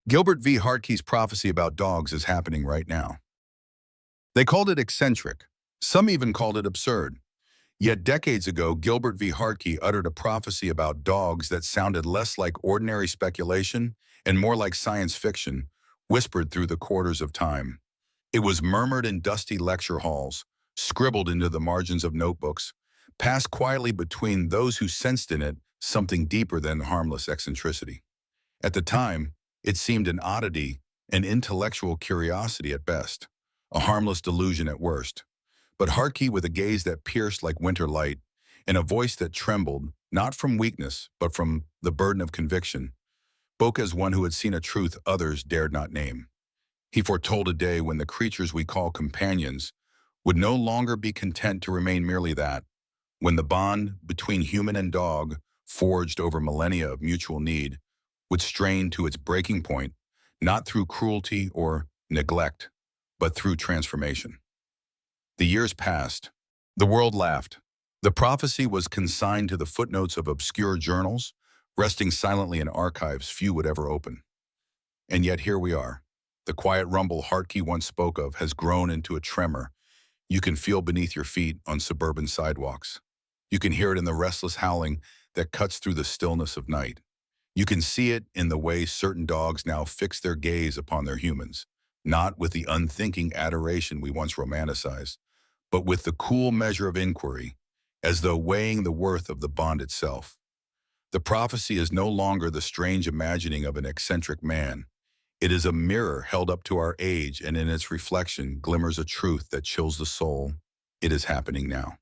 Gilbert V. Hartke's prophecy about dogs is happening right now. They called it eccentric. Some even called it absurd. Yet decades ago, Gilbert V. Hartke uttered a prophecy about dogs that sounded less like ordinary speculation and more like science fiction, whispered through the quarters of time. It was murmured in dusty lecture halls, scribbled into the margins of notebooks, passed quietly between those who sensed in it something deeper than harmless eccentricity. At the time, it seemed an oddity, an intellectual curiosity at best, a harmless delusion at worst. But Hartke, with a gaze that pierced like winter light, and a voice that trembled, not from weakness, but from the burden of conviction, spoke as one who had seen a truth others dared not name. He foretold a day when the creatures we call companions would no longer be content to remain merely that, when the bond between human and dog, forged over millennia of mutual need, would strain to its breaking point, not through cruelty or neglect, but through transformation. The years passed. The world laughed. The prophecy was consigned to the footnotes of obscure journals, resting silently in archives few would ever open. And yet here we are. The quiet rumble Hartke once spoke of has grown into a tremor you can feel beneath your feet on suburban sidewalks. You can hear it in the restless howling that cuts through the stillness of night. You can see it in the way certain dogs now fix their gaze upon their humans, not with the unthinking adoration we once romanticized, but with the cool measure of inquiry, as though weighing the worth of the bond itself. The prophecy is no longer the strange imagining of an eccentric man. It is a mirror held up to our age, and in its reflection glimmers a truth that chills the soul. It is happening now.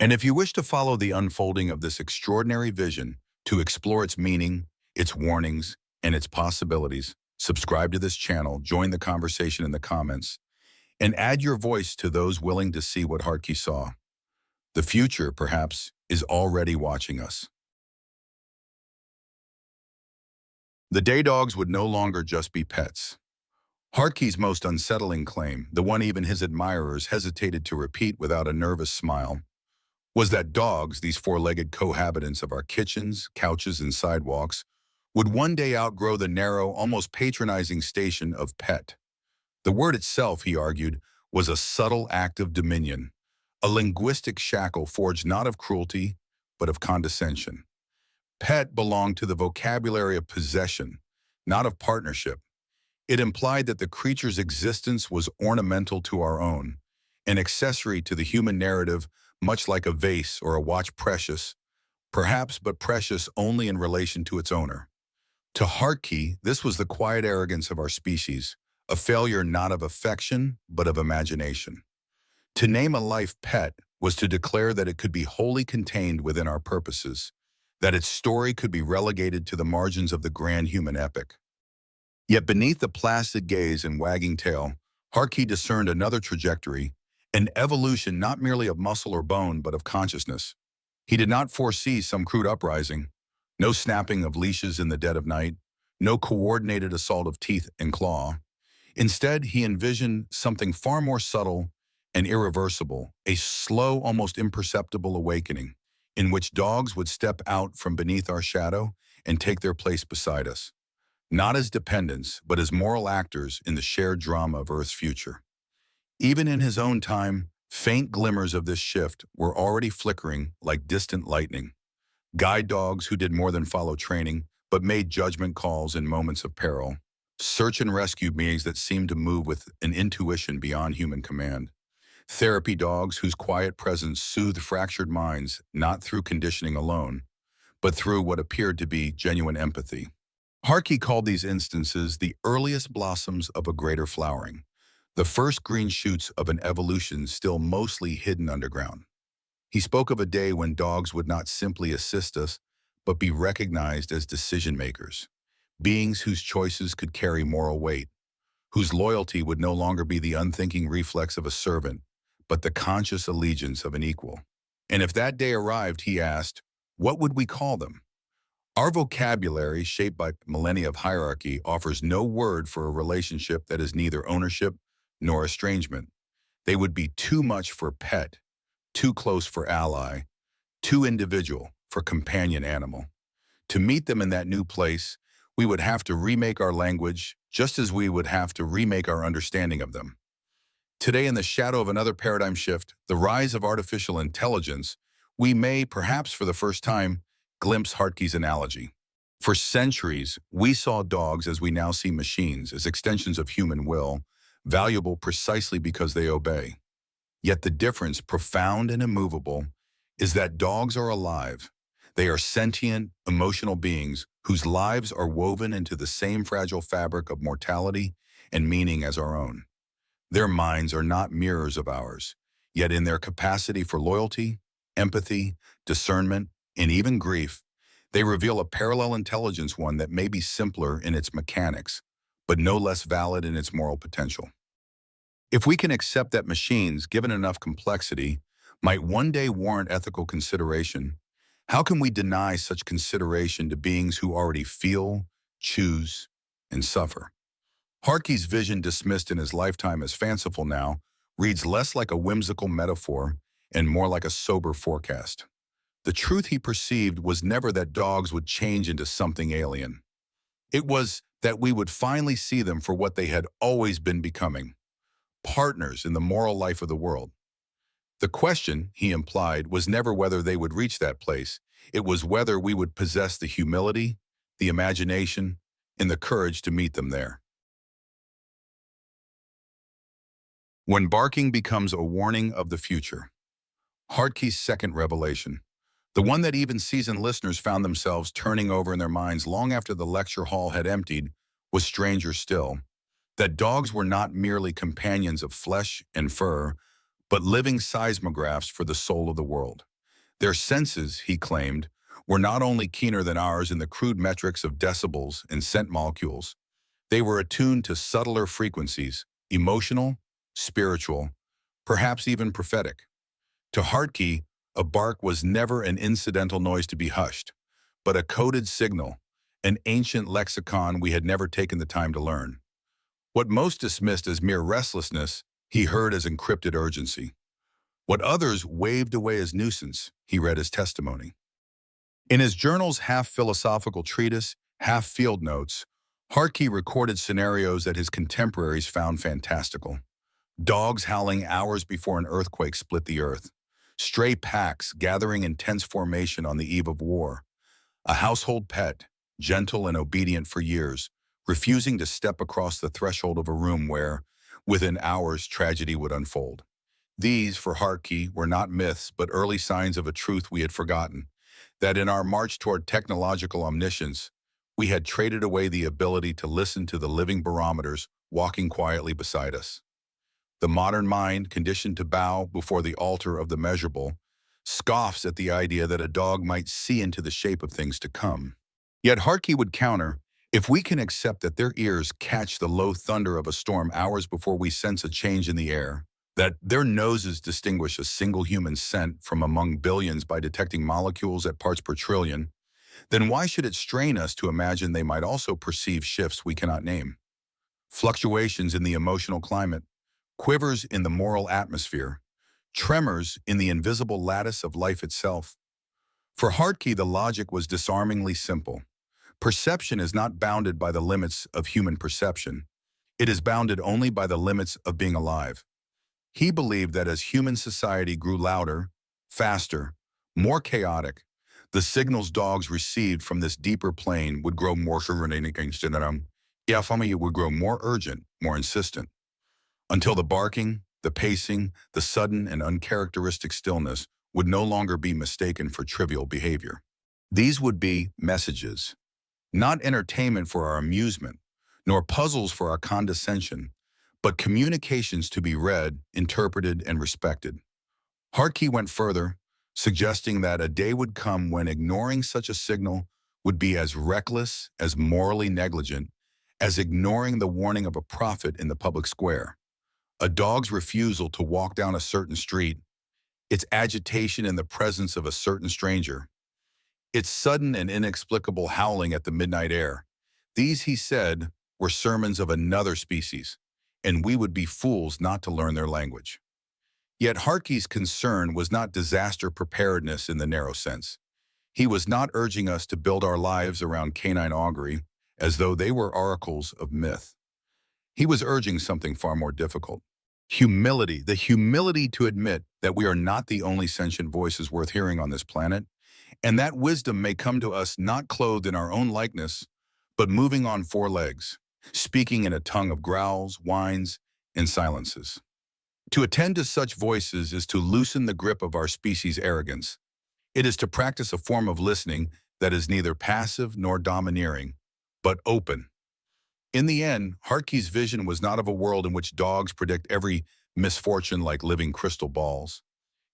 And if you wish to follow the unfolding of this extraordinary vision, to explore its meaning, its warnings, and its possibilities, subscribe to this channel, join the conversation in the comments, and add your voice to those willing to see what Hartke saw. The future, perhaps, is already watching us. The day dogs would no longer just be pets. Hartke's most unsettling claim, the one even his admirers hesitated to repeat without a nervous smile, was that dogs, these four-legged cohabitants of our kitchens, couches, and sidewalks, would one day outgrow the narrow, almost patronizing station of pet. The word itself, he argued, was a subtle act of dominion, a linguistic shackle forged not of cruelty, but of condescension. Pet belonged to the vocabulary of possession, not of partnership. It implied that the creature's existence was ornamental to our own, an accessory to the human narrative, much like a vase or a watch precious, perhaps but precious only in relation to its owner. To Hartke, this was the quiet arrogance of our species, a failure not of affection, but of imagination. To name a life pet was to declare that it could be wholly contained within our purposes, that its story could be relegated to the margins of the grand human epic. Yet beneath the placid gaze and wagging tail, Hartke discerned another trajectory, an evolution not merely of muscle or bone, but of consciousness. He did not foresee some crude uprising, no snapping of leashes in the dead of night, no coordinated assault of teeth and claw. Instead, he envisioned something far more subtle and irreversible, a slow, almost imperceptible awakening, in which dogs would step out from beneath our shadow and take their place beside us, not as dependents, but as moral actors in the shared drama of Earth's future. Even in his own time, faint glimmers of this shift were already flickering like distant lightning. Guide dogs who did more than follow training, but made judgment calls in moments of peril. Search and rescue beings that seemed to move with an intuition beyond human command. Therapy dogs whose quiet presence soothed fractured minds, not through conditioning alone, but through what appeared to be genuine empathy. Hartke called these instances the earliest blossoms of a greater flowering, the first green shoots of an evolution still mostly hidden underground. He spoke of a day when dogs would not simply assist us, but be recognized as decision makers, beings whose choices could carry moral weight, whose loyalty would no longer be the unthinking reflex of a servant, but the conscious allegiance of an equal. And if that day arrived, he asked, what would we call them? Our vocabulary, shaped by millennia of hierarchy, offers no word for a relationship that is neither ownership nor estrangement. They would be too much for pet, too close for ally, too individual for companion animal. To meet them in that new place, we would have to remake our language, just as we would have to remake our understanding of them. Today, in the shadow of another paradigm shift, the rise of artificial intelligence, we may, perhaps for the first time, glimpse Hartke's analogy. For centuries, we saw dogs as we now see machines, as extensions of human will, valuable precisely because they obey. Yet the difference, profound and immovable, is that dogs are alive. They are sentient, emotional beings whose lives are woven into the same fragile fabric of mortality and meaning as our own. Their minds are not mirrors of ours, yet in their capacity for loyalty, empathy, discernment, and even grief, they reveal a parallel intelligence, one that may be simpler in its mechanics, but no less valid in its moral potential. If we can accept that machines, given enough complexity, might one day warrant ethical consideration, how can we deny such consideration to beings who already feel, choose, and suffer? Hartke's vision, dismissed in his lifetime as fanciful, now reads less like a whimsical metaphor and more like a sober forecast. The truth he perceived was never that dogs would change into something alien. It was that we would finally see them for what they had always been becoming: partners in the moral life of the world. The question, he implied, was never whether they would reach that place. It was whether we would possess the humility, the imagination, and the courage to meet them there. When barking becomes a warning of the future. Hartke's second revelation, the one that even seasoned listeners found themselves turning over in their minds long after the lecture hall had emptied, was stranger still: that dogs were not merely companions of flesh and fur, but living seismographs for the soul of the world. Their senses, he claimed, were not only keener than ours in the crude metrics of decibels and scent molecules, they were attuned to subtler frequencies, emotional, spiritual, perhaps even prophetic. To Hartke, a bark was never an incidental noise to be hushed, but a coded signal, an ancient lexicon we had never taken the time to learn. What most dismissed as mere restlessness, he heard as encrypted urgency. What others waved away as nuisance, he read as testimony. In his journal's half-philosophical treatise, half-field notes, Hartke recorded scenarios that his contemporaries found fantastical. Dogs howling hours before an earthquake split the earth. Stray packs gathering in tense formation on the eve of war. A household pet, gentle and obedient for years, refusing to step across the threshold of a room where, within hours, tragedy would unfold. These, for Hartke, were not myths, but early signs of a truth we had forgotten: that in our march toward technological omniscience, we had traded away the ability to listen to the living barometers walking quietly beside us. The modern mind, conditioned to bow before the altar of the measurable, scoffs at the idea that a dog might see into the shape of things to come. Yet Hartke would counter: if we can accept that their ears catch the low thunder of a storm hours before we sense a change in the air, that their noses distinguish a single human scent from among billions by detecting molecules at parts per trillion, then why should it strain us to imagine they might also perceive shifts we cannot name? Fluctuations in the emotional climate, quivers in the moral atmosphere, tremors in the invisible lattice of life itself. For Hartke, the logic was disarmingly simple. Perception is not bounded by the limits of human perception. It is bounded only by the limits of being alive. He believed that as human society grew louder, faster, more chaotic, the signals dogs received from this deeper plane would grow more would grow more urgent, more insistent, until the barking, the pacing, the sudden and uncharacteristic stillness would no longer be mistaken for trivial behavior. These would be messages, not entertainment for our amusement, nor puzzles for our condescension, but communications to be read, interpreted, and respected. Hartke went further, suggesting that a day would come when ignoring such a signal would be as reckless, as morally negligent, as ignoring the warning of a prophet in the public square. A dog's refusal to walk down a certain street, its agitation in the presence of a certain stranger, its sudden and inexplicable howling at the midnight air. These, he said, were sermons of another species, and we would be fools not to learn their language. Yet Hartke's concern was not disaster preparedness in the narrow sense. He was not urging us to build our lives around canine augury as though they were oracles of myth. He was urging something far more difficult. Humility, the humility to admit that we are not the only sentient voices worth hearing on this planet, and that wisdom may come to us not clothed in our own likeness, but moving on four legs, speaking in a tongue of growls, whines, and silences. To attend to such voices is to loosen the grip of our species' arrogance. It is to practice a form of listening that is neither passive nor domineering, but open. In the end, Hartke's vision was not of a world in which dogs predict every misfortune like living crystal balls.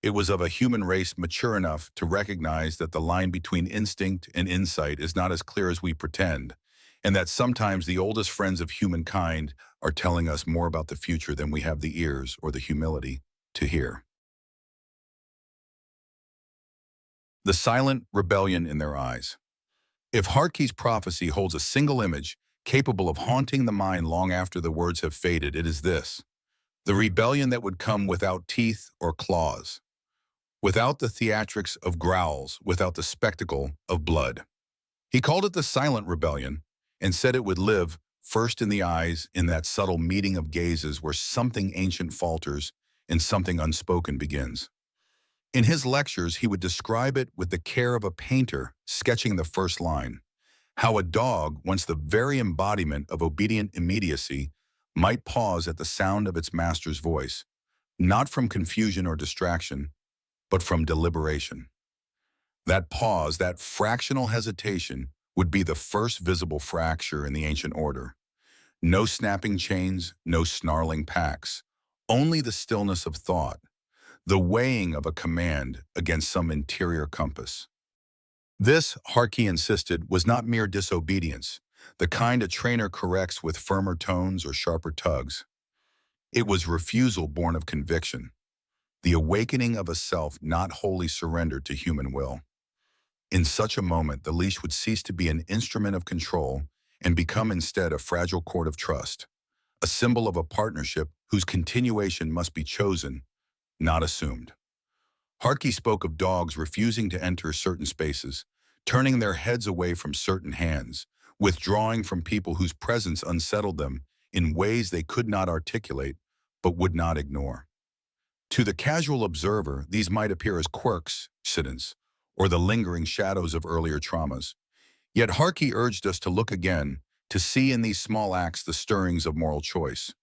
It was of a human race mature enough to recognize that the line between instinct and insight is not as clear as we pretend, and that sometimes the oldest friends of humankind are telling us more about the future than we have the ears or the humility to hear. The silent rebellion in their eyes. If Hartke's prophecy holds a single image capable of haunting the mind long after the words have faded, it is this: the rebellion that would come without teeth or claws, without the theatrics of growls, without the spectacle of blood. He called it the silent rebellion and said it would live first in the eyes, in that subtle meeting of gazes where something ancient falters and something unspoken begins. In his lectures, he would describe it with the care of a painter sketching the first line: how a dog, once the very embodiment of obedient immediacy, might pause at the sound of its master's voice, not from confusion or distraction, but from deliberation. That pause, that fractional hesitation, would be the first visible fracture in the ancient order. No snapping chains, no snarling packs, only the stillness of thought, the weighing of a command against some interior compass. This, Hartke insisted, was not mere disobedience, the kind a trainer corrects with firmer tones or sharper tugs. It was refusal born of conviction, the awakening of a self not wholly surrendered to human will. In such a moment, the leash would cease to be an instrument of control and become instead a fragile cord of trust, a symbol of a partnership whose continuation must be chosen, not assumed. Hartke spoke of dogs refusing to enter certain spaces, turning their heads away from certain hands, withdrawing from people whose presence unsettled them in ways they could not articulate but would not ignore. To the casual observer, these might appear as quirks, incidents, or the lingering shadows of earlier traumas. Yet Hartke urged us to look again, to see in these small acts the stirrings of moral choice.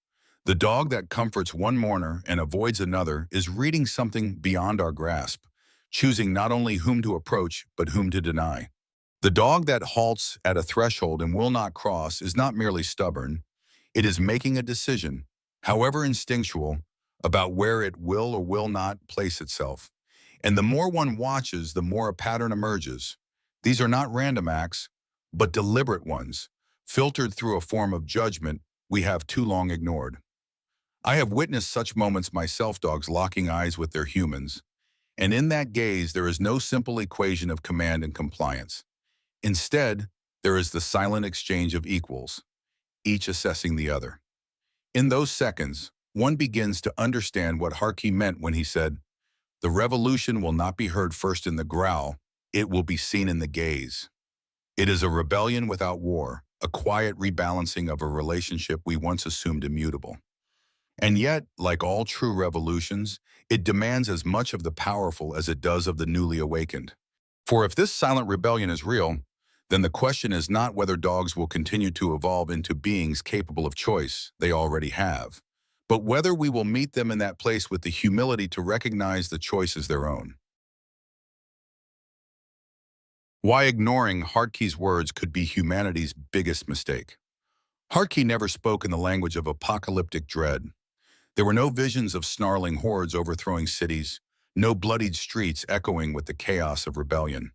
The dog that comforts one mourner and avoids another is reading something beyond our grasp, choosing not only whom to approach, but whom to deny. The dog that halts at a threshold and will not cross is not merely stubborn. It is making a decision, however instinctual, about where it will or will not place itself. And the more one watches, the more a pattern emerges. These are not random acts, but deliberate ones, filtered through a form of judgment we have too long ignored. I have witnessed such moments myself, dogs locking eyes with their humans, and in that gaze there is no simple equation of command and compliance. Instead, there is the silent exchange of equals, each assessing the other. In those seconds, one begins to understand what Hartke meant when he said, "The revolution will not be heard first in the growl, it will be seen in the gaze." It is a rebellion without war, a quiet rebalancing of a relationship we once assumed immutable. And yet, like all true revolutions, it demands as much of the powerful as it does of the newly awakened. For if this silent rebellion is real, then the question is not whether dogs will continue to evolve into beings capable of choice, they already have, but whether we will meet them in that place with the humility to recognize the choice as their own. Why ignoring Hartke's words could be humanity's biggest mistake. Hartke never spoke in the language of apocalyptic dread. There were no visions of snarling hordes overthrowing cities, no bloodied streets echoing with the chaos of rebellion.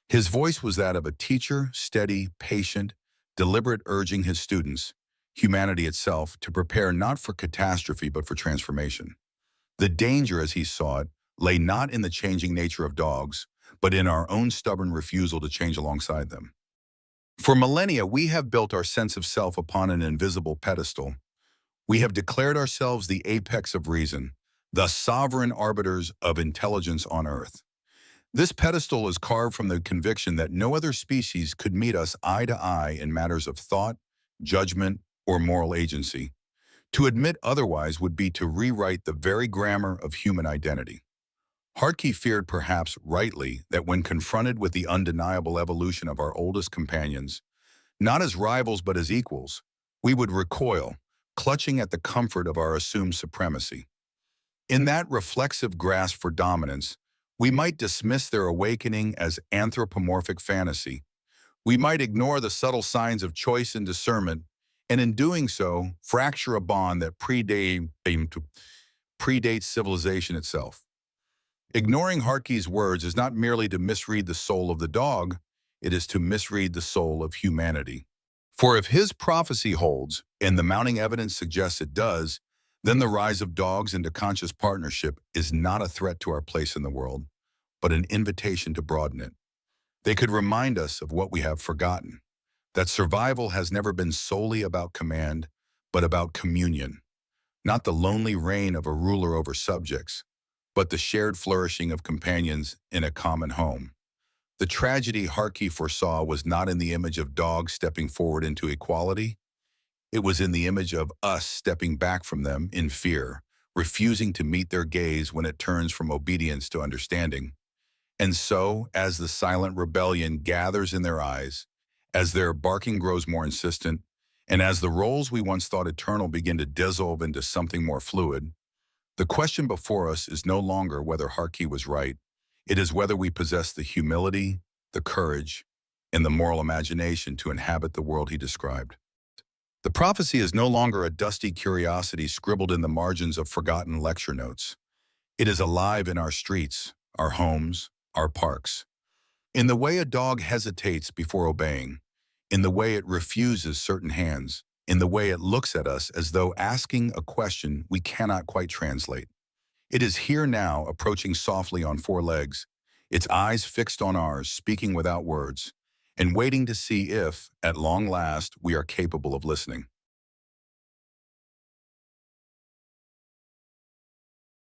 His voice was that of a teacher, steady, patient, deliberate, urging his students, humanity itself, to prepare not for catastrophe but for transformation. The danger, as he saw it, lay not in the changing nature of dogs, but in our own stubborn refusal to change alongside them. For millennia, we have built our sense of self upon an invisible pedestal. We have declared ourselves the apex of reason, the sovereign arbiters of intelligence on earth. This pedestal is carved from the conviction that no other species could meet us eye to eye in matters of thought, judgment, or moral agency. To admit otherwise would be to rewrite the very grammar of human identity. Hartke feared, perhaps rightly, that when confronted with the undeniable evolution of our oldest companions, not as rivals but as equals, we would recoil, clutching at the comfort of our assumed supremacy. In that reflexive grasp for dominance, we might dismiss their awakening as anthropomorphic fantasy. We might ignore the subtle signs of choice and discernment, and in doing so, fracture a bond that predates civilization itself. Ignoring Hartke's words is not merely to misread the soul of the dog, it is to misread the soul of humanity. For if his prophecy holds, and the mounting evidence suggests it does, then the rise of dogs into conscious partnership is not a threat to our place in the world, but an invitation to broaden it. They could remind us of what we have forgotten, that survival has never been solely about command, but about communion, not the lonely reign of a ruler over subjects, but the shared flourishing of companions in a common home. The tragedy Hartke foresaw was not in the image of dogs stepping forward into equality. It was in the image of us stepping back from them in fear, refusing to meet their gaze when it turns from obedience to understanding. And so, as the silent rebellion gathers in their eyes, as their barking grows more insistent, and as the roles we once thought eternal begin to dissolve into something more fluid, the question before us is no longer whether Hartke was right. It is whether we possess the humility, the courage, and the moral imagination to inhabit the world he described. The prophecy is no longer a dusty curiosity scribbled in the margins of forgotten lecture notes. It is alive in our streets, our homes, our parks. In the way a dog hesitates before obeying, in the way it refuses certain hands, in the way it looks at us as though asking a question we cannot quite translate. It is here now, approaching softly on four legs, its eyes fixed on ours, speaking without words, and waiting to see if, at long last, we are capable of listening.